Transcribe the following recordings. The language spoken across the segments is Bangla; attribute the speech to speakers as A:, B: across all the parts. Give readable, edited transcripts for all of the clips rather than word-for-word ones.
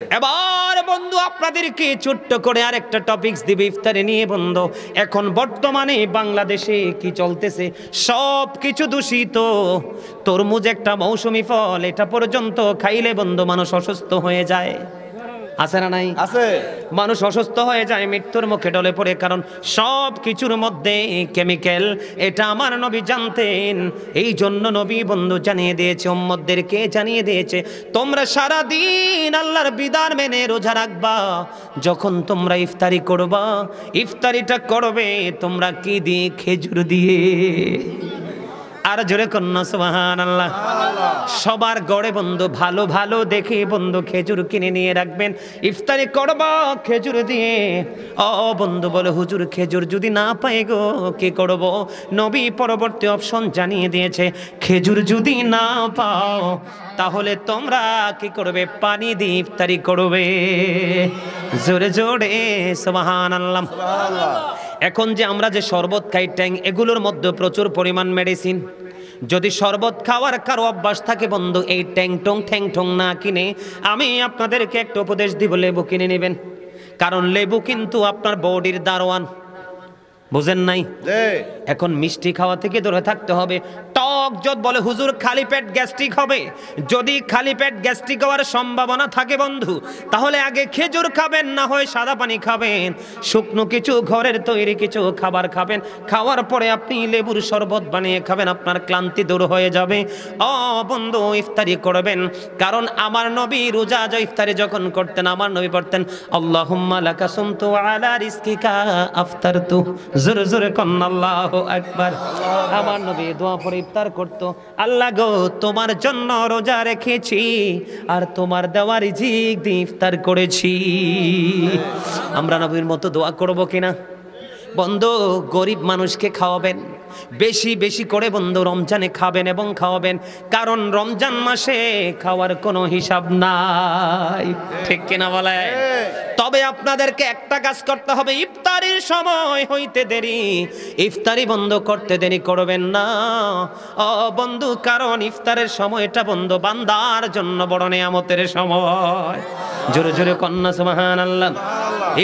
A: এবার বন্ধু আপনাদেরকে ছোট্ট করে আরেকটা টপিকস দিবে ইফতারে নিয়ে বন্ধু। এখন বর্তমানে বাংলাদেশে কি চলতেছে, সব কিছু দূষিত। তরমুজ একটা মৌসুমী ফল, এটা পর্যন্ত খাইলে বন্ধু মানুষ অসুস্থ হয়ে যায়। আছে না নাই?
B: আছে।
A: মানুষ অসুস্থ হয়ে যায়, মৃত্যুর মুখে ঢলে পড়ে, কারণ সব কিছুর মধ্যে কেমিক্যাল। এটা আমার নবী জানতেন, এই জন্য নবী বন্ধু জানিয়ে দিয়েছে, উম্মতদেরকে জানিয়ে দিয়েছে, তোমরা সারা দিন আল্লাহর বিধান মেনে রোজা রাখবা। যখন তোমরা ইফতারি করবা, ইফতারিটা করবে তোমরা কি দিয়ে? খেজুর দিয়ে। আর জোরে কন্যা সুবহানাল্লাহ। সবার গড়ে বন্ধু ভালো ভালো দেখে বন্ধু খেজুর কিনে নিয়ে রাখবেন, ইফতারি করবা খেজুর দিয়ে। ও বন্ধু বলে, হুজুর খেজুর যদি না পাই গো কি করব? নবী পরবর্তী অপশন জানিয়ে দিয়েছে, খেজুর যদি না পাও তাহলে তোমরা কি করবে? পানি দিয়ে ইফতারি করবে। জোরে জোরে সুবহানাল্লাহ। এখন যে আমরা যে শরবত খাই, ট্যাং, এগুলোর মধ্যে প্রচুর পরিমাণ মেডিসিন। যদি শরবত খাওয়ার কারো অভ্যাস থাকে বন্ধু, এই ট্যাং ঠং না কিনে আমি আপনাদেরকে একটা উপদেশ দিব, লেবু কিনে নেবেন। কারণ লেবু কিন্তু আপনার বডির দারোয়ান, বুঝেন নাই? এখন মিষ্টি খাওয়া থেকে দূরে থাকতে হবে। টক যত বলে হুজুর খালি পেট গ্যাস্ট্রিক হবে, যদি খালি পেট গ্যাস্ট্রিক হওয়ার সম্ভাবনা থাকে বন্ধু, তাহলে আগে খেজুর খাবেন, না হয় সাদা পানি খাবেন, শুকনো কিছু ঘরের তৈরি কিছু খাবার খাবেন। খাওয়ার পরে আপনি লেবুর শরবত বানিয়ে খাবেন, আপনার ক্লান্তি দূর হয়ে যাবে। ও বন্ধু ইফতারি করবেন, কারণ আমার নবী রোজা ইফতারি যখন করতেন, আমার নবী পড়তেন, আল্লাহুম্মা লাকা সুমতু আলা রিজকিকা আফতারতু। জোরে জোরে কন্না আল্লাহু আকবার। আমার নবী দোয়া পড়ে ইফতার করত, আল্লাহ গো তোমার জন্য রোজা রেখেছি আর তোমার দেওয়া রিজিক দিয়ে ইফতার করেছি। আমরা নবীর মতো দোয়া করব কিনা বন্ধু? গরিব মানুষকে খাওয়াবেন, বেশি বেশি করে বন্ধু রমজানে খাবেন এবং খাওয়াবেন, কারণ রমজান মাসে খাওয়ার কোনো হিসাব নাই, ঠিক কিনা বলে? তবে আপনাদেরকে একটা কাজ করতে হবে, ইফতারির সময় হইতে দেরি, ইফতারি বন্ধ করতে দেরি করবেন না ও বন্ধু, কারণ ইফতারের সময়টা বন্ধু বান্দার জন্য বড় নিয়ামতের সময়। জোরে জোরে কন্যা সুবহানাল্লাহ।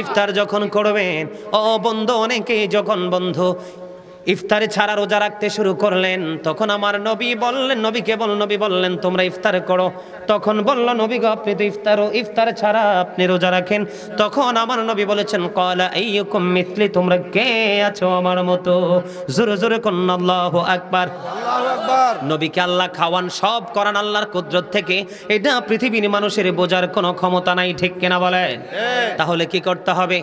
A: ইফতার যখন করবেন ও বন্ধু, অনেকে যখন বন্ধু ইফতারে ছাড়া রোজা রাখতে শুরু করলেন, তখন আমার নবী বললেন, নবী বললেন তোমরা ইফতার করো। তখন বলল, নবী গো আপনি তো ইফতার ছাড়া আপনি রোজা রাখেন। তখন আমার নবী বলেছেন, ক্বালা আইয়ুকুম মিথলি, তোমরা কে আছো আমার মতো? জোরে জোরে কন্না আল্লাহু আকবার। নবীকে আল্লাহ খাওয়ান, সব করান আল্লাহর কুদরত থেকে, এটা পৃথিবীর মানুষের বোঝার কোনো ক্ষমতা নাই, ঠিক কিনা বলেন? তাহলে কি করতে হবে?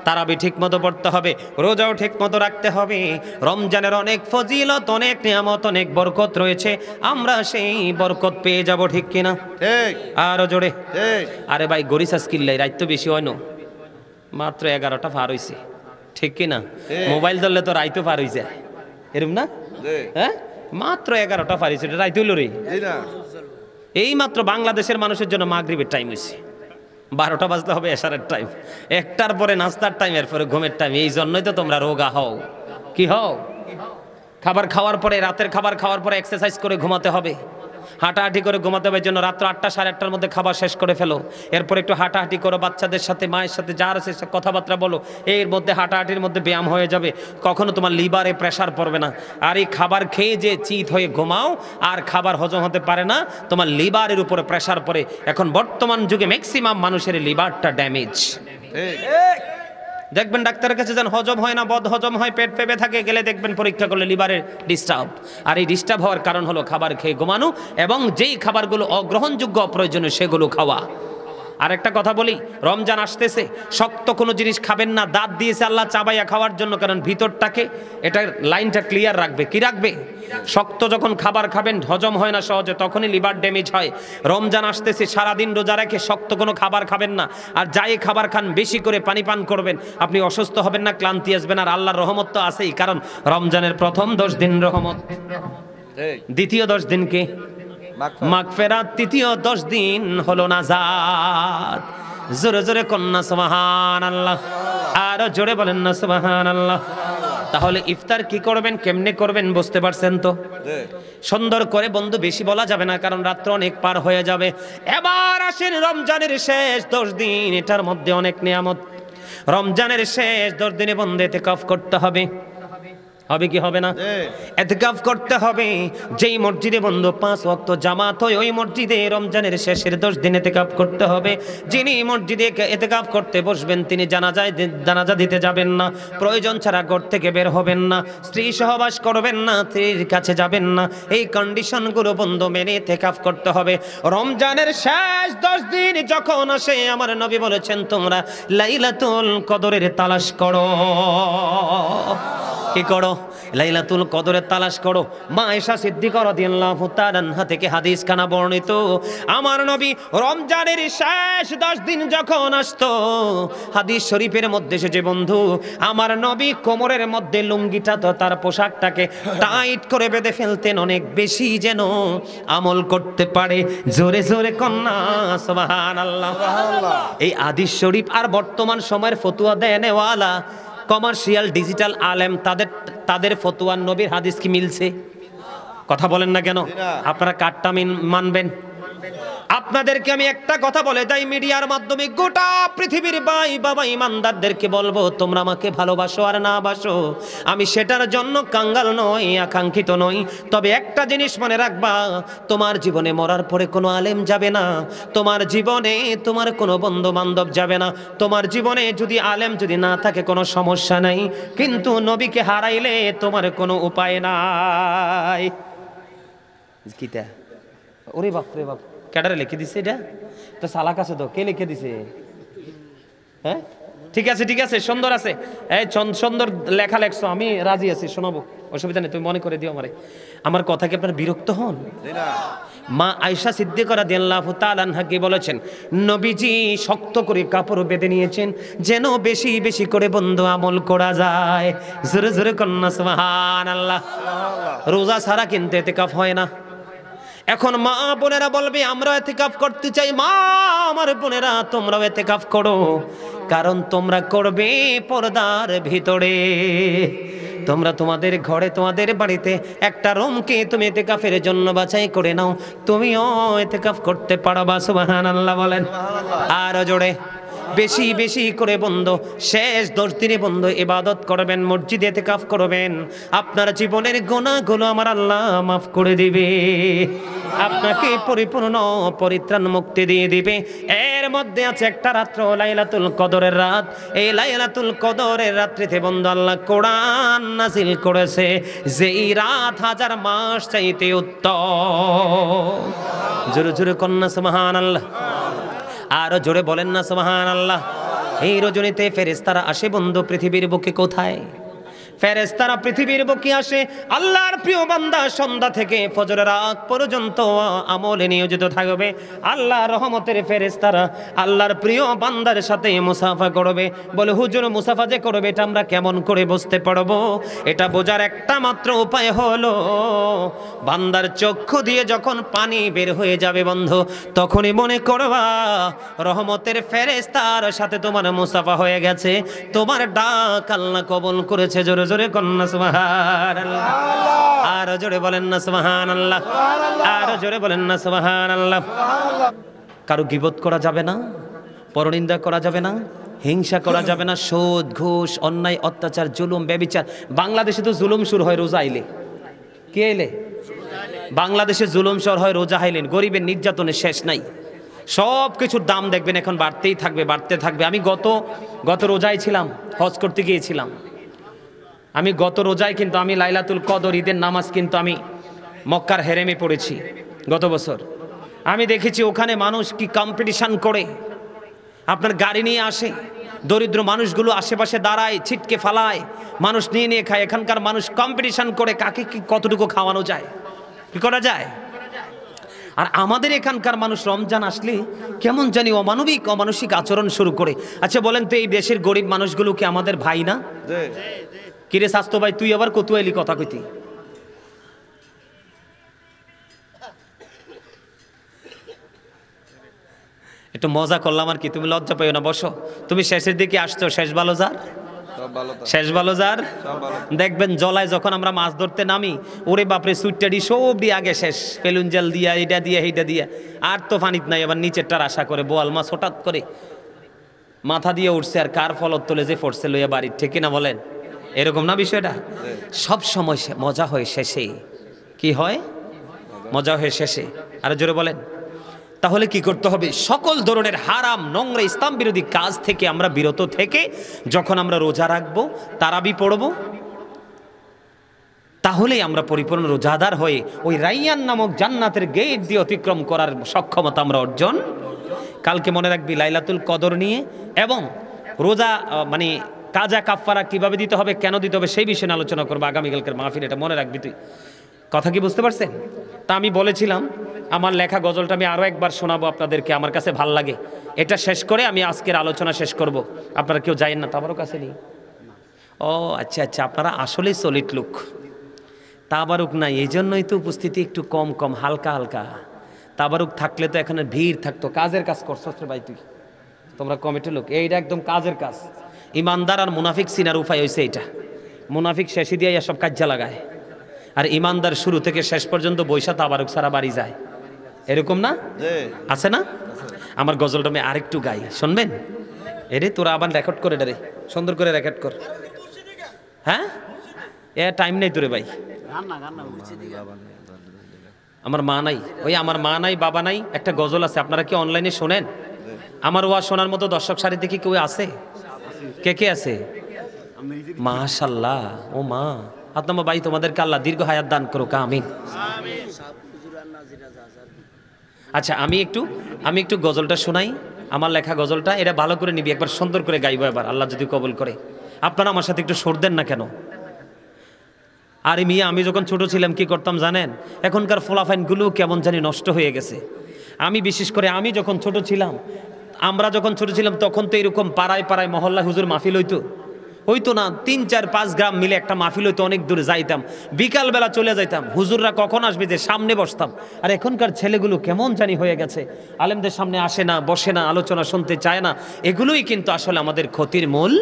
A: তারাবি ঠিক মতো পড়তে হবে, রোজাও ঠিক মতো রাখতে হবে। রমজানের অনেক ফজিলত, অনেক নিয়ামত, অনেক বরকত রয়েছে, আমরা সেই বরকত পেয়ে যাব, ঠিক কিনা?
B: ঠিক।
A: আরো জোরে। আরে ভাই গরিসাস কিল্লাই রাত তো বেশি হয় না, মাত্র 11টা পার হইছে, ঠিক কিনা? মোবাইল ধরলে তো রাইতো পার হয়ে যায়, এরকম না? হ্যাঁ, মাত্র 11টা পার হয়েছে, রাইত হইল রে। এই মাত্র বাংলাদেশের মানুষের জন্য মাগরিবের টাইম হয়েছে, 12টা বাজতে হবে এশারের টাইম, 1টার পরে নাস্তার টাইম, এরপরে ঘুমের টাইম। এই জন্যই তো তোমরা রোগা হও। কি হও? খাবার খাওয়ার পরে, রাতের খাবার খাওয়ার পরে এক্সারসাইজ করে ঘুমাতে হবে, হাঁটাহাঁটি করে ঘুমাতে হবে। জন্য রাত্র 8টা 8:30টার মধ্যে খাবার শেষ করে ফেলো, এরপর একটু হাঁটাহাঁটি করো, বাচ্চাদের সাথে মায়ের সাথে যার আছে কথাবার্তা বলো, এর মধ্যে হাঁটাহাঁটির মধ্যে ব্যায়াম হয়ে যাবে, কখনো তোমার লিভারে প্রেশার পড়বে না। আর এই খাবার খেয়ে যে চিত হয়ে ঘুমাও আর খাবার হজম হতে পারে না, তোমার লিভারের উপরে প্রেশার পড়ে। এখন বর্তমান যুগে ম্যাক্সিমাম মানুষের লিভারটা ড্যামেজ। দেখবেন ডাক্তারের কাছে যান, হজম হয় না, বদ হজম হয়, পেট পেপে থাকে, গেলে দেখবেন পরীক্ষা করলে লিভারের ডিস্টার্ব। আর এই ডিস্টার্ব হওয়ার কারণ হলো খাবার খেয়ে ঘুমানো এবং যেই খাবারগুলো অগ্রহণযোগ্য অপ্রয়োজনীয় সেগুলো খাওয়া। আর একটা কথা বলি, রমজান আসতেছে, শক্ত কোনো জিনিস খাবেন না। দাঁত দিয়েছে আল্লাহ চাবাইয়া খাওয়ার জন্য, কারণ ভিতরটাকে, এটা লাইনটা ক্লিয়ার রাখবে। কি রাখবে? শক্ত যখন খাবার খাবেন হজম হয় না সহজে, তখনই লিভার ড্যামেজ হয়। রমজান আসতেছে, সারাদিন রোজা রেখে শক্ত কোনো খাবার খাবেন না, আর যাই খাবার খান বেশি করে পানি পান করবেন, আপনি অসুস্থ হবেন না, ক্লান্তি আসবেন। আর আল্লাহর রহমত তো আছেই, কারণ রমজানের প্রথম 10 দিন রহমত, দ্বিতীয় 10 দিনকে মাগফিরাত, তৃতীয় 10 দিন হলো নাজাত। জোরে জোরে কন্যা সুবহানাল্লাহ। আর জোরে বলেন না সুবহানাল্লাহ। তাহলে ইফতার কি করবেন, কেমনে করবেন বুঝতে পারছেন তো? সুন্দর করে বন্ধু, বেশি বলা যাবে না কারণ রাত্র অনেক পার হয়ে যাবে। এবার আসেন রমজানের শেষ 10 দিন, এটার মধ্যে অনেক নিয়ামত। রমজানের শেষ 10 দিনে বন্ধু ইতিকাফ করতে হবে। হবে কি হবে না? ইতিকাফ করতে হবে। যেই মসজিদে বন্ধু 5 ওয়াক্ত জামাত হয় ওই মসজিদে রমজানের শেষের 10 দিন ইতিকাফ করতে হবে। যিনি মসজিদে ইতিকাফ করতে বসবেন তিনি জানাজা দিতে যাবেন না, প্রয়োজন ছাড়া ঘর থেকে বের হবেন না, স্ত্রী সহবাস করবেন না, স্ত্রীর কাছে যাবেন না। এই কন্ডিশনগুলো বন্ধু মেনে ইতিকাফ করতে হবে। রমজানের শেষ 10 দিন যখন আসে আমার নবী বলেছেন তোমরা লাইলাতুল কদরের তালাশ করো। কি করো? লাইলাতুল কদরের তালাশ করো। মা আয়েশা সিদ্দিকা রাদিয়াল্লাহু তাআলা আনহা থেকে হাদিস খানা বর্ণিত, আমার নবী রমজানের শেষ 10 দিন যখন আসতো, হাদিস শরীফের মধ্যে এসেছে বন্ধু, আমার নবী কোমরের মধ্যে লুঙ্গিটা তো তার পোশাকটাকে টাইট করে বেঁধে ফেলতেন, অনেক বেশি যেন আমল করতে পারে। জোরে জোরে কন্যা সুবহানাল্লাহ। এই হাদিস শরীফ আর বর্তমান সময়ের ফতুয়া দেনেওয়ালা কমার্শিয়াল ডিজিটাল আলেম তাদের ফতুয়ার নবীর হাদিস কি মিলছে? কথা বলেন না কেন? আপনারা কাটটা মানবেন? আপনাদেরকে আমি একটা কথা বলে যাই, মিডিয়ার মাধ্যমে গোটা পৃথিবীর ভাই বাবা ইমানদারদেরকে বলবো, তোমরা আমাকে ভালোবাসো আর না বাসো, আমি সেটার জন্য কাঙ্গাল নই, আকাঙ্ক্ষিত নই। তবে একটা জিনিস মনে রাখবা, তোমার জীবনে মরার পরে কোনো আলেম যাবে না, তোমার জীবনে তোমার কোনো বন্ধু বান্ধব যাবে না, তোমার জীবনে যদি আলেম যদি না থাকে কোনো সমস্যা নাই, কিন্তু নবীকে হারাইলে তোমার কোনো উপায় নাই। কিটা ওরে বাপ রে বাপ, ক্যাডারে লিখে দিছে এটা তো সালাক আছে তো, কে লিখে দিছে? হ্যাঁ ঠিক আছে ঠিক আছে, সুন্দর আছে, এই সুন্দর লেখা লেখছো, আমি রাজি আছি, শোনাবো, অসুবিধা নেই, তুমি মনে করে দিও আমারে। আমার কথা কি আপনার বিরক্ত হন? মা আয়েশা সিদ্দিকা রাদিয়াল্লাহু তাআলা আনহা কি বলেছেন, নবীজি শক্ত করে কাপড় বেঁধে নিয়েছেন যেন বেশি বেশি করে বন্ধু আমল করা যায়। জোরে জোরে কন্যা সুবহানাল্লাহ। রোজা ছাড়া কিন্তু ইতিকাফ হয় না। এখন মা বোনেরা বলবে আমরা ইতিকাফ করতে চাই, মা আমার বোনেরা তোমরাও ইতিকাফ করো, কারণ তোমরা করবে পর্দার ভিতরে। তোমরা তোমাদের ঘরে তোমাদের বাড়িতে একটা রুমকে তুমি ইতিকাফের জন্য বাছাই করে নাও, তুমিও ইতিকাফ করতে পারবা। সুবহানাল্লাহ বলেন আর জোরে। বেশি বেশি করে বন্ধু শেষ 10 দিনে বন্ধু ইবাদত করবেন, মসজিদে ইতিকাফ করবেন, আপনার জীবনের গুনাহগুলো আমার আল্লাহ মাফ করে দিবে, আপনাকে পরিপূর্ণ পরিত্রাণ মুক্তি দিয়ে দিবে। এর মধ্যে আছে একটা রাত্র লাইলাতুল কদরের রাত। এই লাইলাতুল কদরের রাত্রিতে বন্ধু আল্লাহ কোরআন নাজিল করেছে, যেই রাত 1000 মাস চাইতে উত্তম। জোরে জোরে কন্যা সুবহানাল্লাহ, আরো জোরে বলেন না সুবহানাল্লাহ। এই রজনীতে ফেরেশতারা আসে বন্ধু পৃথিবীর বুকে। কোথায়? ফেরেশতারা পৃথিবীর বুকে আসে, আল্লাহর প্রিয় বান্দা সন্ধ্যা থেকে ফজরের আগ পর্যন্ত আমলে নিয়োজিত থাকবে। আল্লাহর রহমতের ফেরেশতারা আল্লাহর প্রিয় বান্দার সাথে মুসাফা করবে। বলে হুজুর মুসাফা যে করবে এটা আমরা কেমন করে বুঝতে পারবো? এটা বোঝার একটা মাত্র উপায় হলো, বান্দার চক্ষু দিয়ে যখন পানি বের হয়ে যাবে বন্ধু, তখনই মনে করবা রহমতের ফেরেশতার সাথে তোমার মুসাফা হয়ে গেছে, তোমার ডাক আল্লাহ কবুল করেছে। জোরে জোরে কন্যা সুবহানাল্লাহ, আর জোরে বলেন না সুবহানাল্লাহ, আর জোরে বলেন না সুবহানাল্লাহ। কারো গীবত করা যাবে না, পরনিন্দা করা যাবে না, হিংসা করা যাবে না, সুদ ঘুষ অন্যায় অত্যাচার জুলুম ব্যভিচার। বাংলাদেশে তো জুলুম শুরু হয় রোজা আইলে। কে এলে? বাংলাদেশে জুলুম শুরু হয় রোজা আইলেন। গরিবের নির্যাতনের শেষ নাই, সব কিছুর দাম দেখবেন এখন বাড়তেই থাকবে, বাড়তে থাকবে। আমি গত রোজায় ছিলাম, হজ করতে গিয়েছিলাম। আমি গত রোজায় কিন্তু আমি লাইলাতুল কদর ঈদের নামাজ কিন্তু আমি মক্কার হেরেমে পড়েছি গত বছর। আমি দেখেছি ওখানে মানুষ কি কম্পিটিশন করে, আপনার গাড়ি নিয়ে আসে, দরিদ্র মানুষগুলো আশেপাশে দাঁড়ায়, ছিটকে ফালায়, মানুষ নিয়ে নিয়ে খায়। এখানকার মানুষ কম্পিটিশন করে কাকে কি কতটুকু খাওয়ানো যায়, কি করা যায়। আর আমাদের এখানকার মানুষ রমজান আসলে কেমন জানি অমানসিক আচরণ শুরু করে। আচ্ছা বলেন তো, এই দেশের গরিব মানুষগুলো কি আমাদের ভাই না? কিরে স্বাস্থ্য ভাই, তুই আবার কত এলি কথা কইতি? একটু মজা করলাম আর কি, তুমি লজ্জা পাইও না, বসো। তুমি শেষের দিকে আসছো, শেষ ভালো যার। শেষ ভালো যার। দেখবেন জলায় যখন আমরা মাছ ধরতে নামি, ওরে বাপরে সুইটাডি সব দিয়ে আগে শেষ, ফেলুন জাল দিয়া এটা দিয়া এইটা দিয়া, আর তো পানিত নাই। এবার নিচেরটার আশা করে বোয়াল মাছ হঠাৎ করে মাথা দিয়ে উঠছে, আর কার ফলত তোলে যে পড়ছে লইয়া বাড়ির, ঠিক না বলেন? এরকম না বিষয়টা? সব সময় মজা হয় শেষে। কি হয়? মজা হয় শেষে। আর জোরে বলেন। তাহলে কি করতে হবে? সকল ধরনের হারাম নোংরা ইসলাম বিরোধী কাজ থেকে আমরা বিরত থেকে যখন আমরা রোজা রাখবো, তারাবি পড়বো, তাহলেই আমরা পরিপূর্ণ রোজাদার হয়ে ওই রাইয়ান নামক জান্নাতের গেট দিয়ে অতিক্রম করার সক্ষমতা আমরা অর্জন। কালকে মনে রাখবি লাইলাতুল কদর নিয়ে এবং রোজা মানে কাজা কাফারা কিভাবে দিতে হবে, কেন দিতে হবে, সেই বিষয়ে আলোচনা করবো আগামীকালকের মাহফিল। এটা মনে রাখবি তুই। কথা কি বুঝতে পারছেন? তা আমি বলেছিলাম আমার লেখা গজলটা আমি আরও একবার শোনাবো আপনাদেরকে, আমার কাছে ভাল লাগে। এটা শেষ করে আমি আজকের আলোচনা শেষ করব। আপনারা কেউ যায়েন না? তাবারুক কাছে নেই? ও আচ্ছা আচ্ছা, আপনারা আসলেই সলিড লুক। তাবারুক নাই, এই জন্যই তো উপস্থিতি একটু কম কম, হালকা হালকা। তাবারুক থাকলে তো এখানে ভিড় থাকতো। কাজের কাজ করছস রে ভাই তুই, তোমরা কমিটি লোক। এইটা একদম কাজের কাজ। ইমানদার আর মুনাফিক চিনার উপায় হয়েছে এইটা। মুনাফিক শেষে দিয়ে সব কাজে লাগায়, আর ইমানদার শুরু থেকে শেষ পর্যন্ত বৈশা তাবারুক সারা বাড়ি যায়। এরকম না আছে না? আমার গজলটা আমি আরেকটু গাই, শুনবেন? এরে তোরা আবার রেকর্ড করে রে, সুন্দর করে রেকর্ড কর। হ্যাঁ এ টাইম নেই তোরে ভাই। আমার মা নাই, ওই আমার মা নাই বাবা নাই, একটা গজল আছে। আপনারা কি অনলাইনে শোনেন? আমার ওয়া শোনার মতো দর্শক সারি দেখি কেউ আছে? কে কে আছে? মাশাআল্লাহ। ও মা আত্মা ভাই, তোমাদেরকে আল্লাহ দীর্ঘ হায়াত দান করুক, আমিন। আচ্ছা আমি একটু গজলটা শোনাই, আমার লেখা গজলটা। এটা ভালো করে নিবি, একবার সুন্দর করে গাইবো এবার, আল্লাহ যদি কবুল করে। আপনারা আমার সাথে একটু সুর দেন না কেন? আরে মিয়া, আমি যখন ছোট ছিলাম কি করতাম জানেন? এখনকার ফলাফাইনগুলো কেমন জানি নষ্ট হয়ে গেছে। আমি বিশেষ করে আমি যখন ছোট ছিলাম, আমরা যখন ছোট ছিলাম তখন তো এরকম পাড়ায় পাড়ায় মহল্লা হুজুর মাহফিল হইতো না। 3-4-5 গ্রাম মিলে একটা মাহফিল হইতো, অনেক দূরে যাইতাম, বিকালবেলা চলে যাইতাম। হুজুররা কখন আসবে যে সামনে বসতাম। আর এখনকার ছেলেগুলো কেমন জানি হয়ে গেছে, আলেমদের সামনে আসে না, বসে না, আলোচনা শুনতে চায় না। এগুলোই কিন্তু আসলে আমাদের ক্ষতির মূল।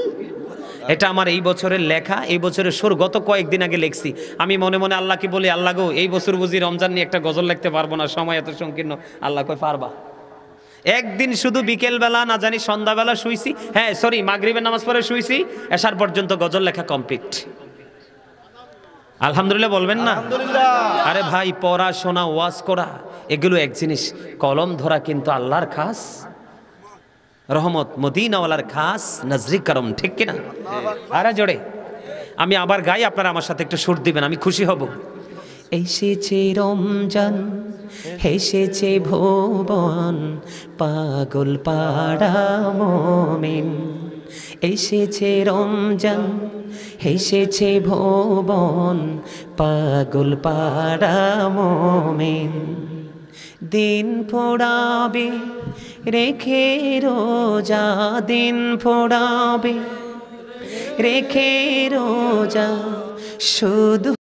A: এটা আমার এই বছরের লেখা, এই বছরের সুর। গত কয়েকদিন আগে লিখছি। আমি মনে মনে আল্লাহকে বলি, আল্লাহ গো, এই বছর বুঝি রমজান নিয়ে একটা গজল লিখতে পারবো না, সময় এত সংকীর্ণ। আল্লাহ কই পারবা। একদিন শুধু বিকেলবেলা না জানি সন্ধ্যাবেলা শুইছি, হ্যাঁ সরি মাগরিবের নামাজ পড়ে শুইছি, এশার পর্যন্ত গজল লেখা কমপ্লিট। আলহামদুলিল্লাহ বলবেন না? আরে ভাই, পড়াশোনা ওয়াজ করা এগুলো এক জিনিস, কলম ধরা কিন্তু আল্লাহর খাস রহমত, মদিনাওয়ালার খাস নজরি করম, ঠিক কিনা? আরে জোরে আমি আবার গাই, আপনারা আমার সাথে একটু সুর দিবেন, আমি খুশি হব। এসেছে রমজান, এসেছে ভুবন, পাগল পাড়া মোমিন। এসেছে রমজান, এসেছে ভুবন, পাগল পাড়া মোমিন। দিন ফোড়াবে রেখে রোজা, দিন ফোড়াবে রেখে রোজা, শুধু